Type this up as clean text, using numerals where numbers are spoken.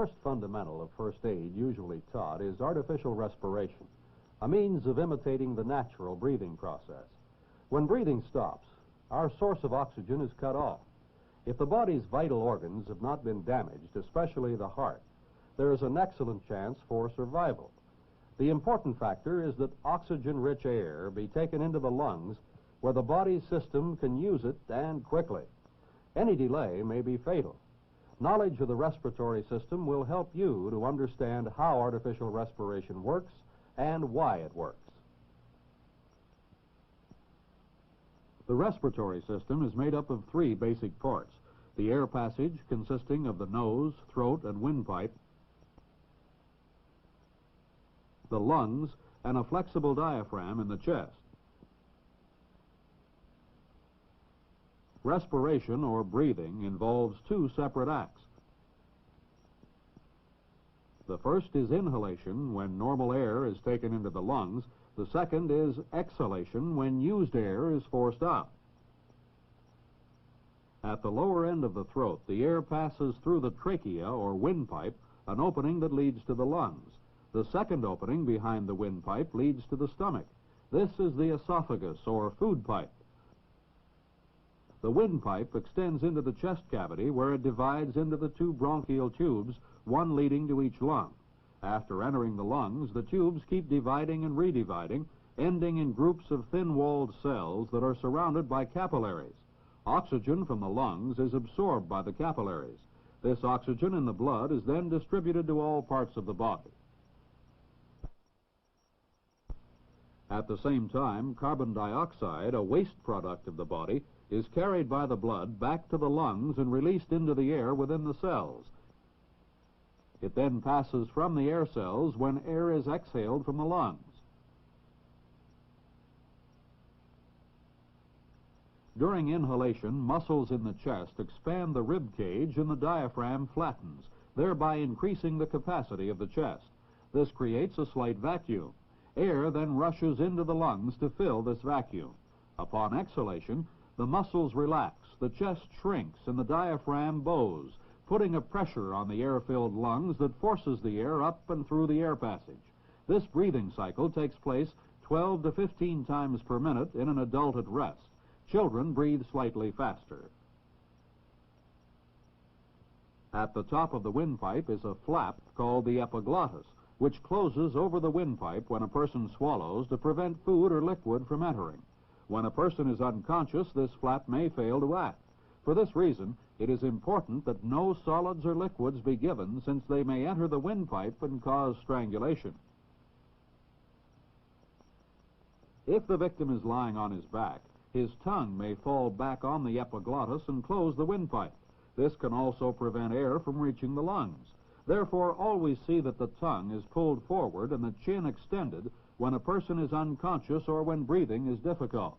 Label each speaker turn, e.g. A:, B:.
A: first fundamental of first aid usually taught is artificial respiration, a means of imitating the natural breathing process. When breathing stops, our source of oxygen is cut off. If the body's vital organs have not been damaged, especially the heart, there is an excellent chance for survival. The important factor is that oxygen-rich air be taken into the lungs where the body's system can use it, and quickly. Any delay may be fatal. Knowledge of the respiratory system will help you to understand how artificial respiration works and why it works. The respiratory system is made up of three basic parts: the air passage, consisting of the nose, throat, and windpipe; the lungs, and a flexible diaphragm in the chest. Respiration, or breathing, involves two separate acts. The first is inhalation, when normal air is taken into the lungs. The second is exhalation, when used air is forced out. At the lower end of the throat, the air passes through the trachea, or windpipe, an opening that leads to the lungs. The second opening behind the windpipe leads to the stomach. This is the esophagus, or food pipe. The windpipe extends into the chest cavity, where it divides into the two bronchial tubes, one leading to each lung. After entering the lungs, the tubes keep dividing and redividing, ending in groups of thin-walled cells that are surrounded by capillaries. Oxygen from the lungs is absorbed by the capillaries. This oxygen in the blood is then distributed to all parts of the body. At the same time, carbon dioxide, a waste product of the body, is carried by the blood back to the lungs and released into the air within the cells. It then passes from the air cells when air is exhaled from the lungs. During inhalation, muscles in the chest expand the rib cage and the diaphragm flattens, thereby increasing the capacity of the chest. This creates a slight vacuum. Air then rushes into the lungs to fill this vacuum. Upon exhalation, the muscles relax, the chest shrinks, and the diaphragm bows, putting a pressure on the air-filled lungs that forces the air up and through the air passage. This breathing cycle takes place 12 to 15 times per minute in an adult at rest. Children breathe slightly faster. At the top of the windpipe is a flap called the epiglottis, which closes over the windpipe when a person swallows to prevent food or liquid from entering. When a person is unconscious, this flap may fail to act. For this reason, it is important that no solids or liquids be given, since they may enter the windpipe and cause strangulation. If the victim is lying on his back, his tongue may fall back on the epiglottis and close the windpipe. This can also prevent air from reaching the lungs. Therefore, always see that the tongue is pulled forward and the chin extended when a person is unconscious or when breathing is difficult.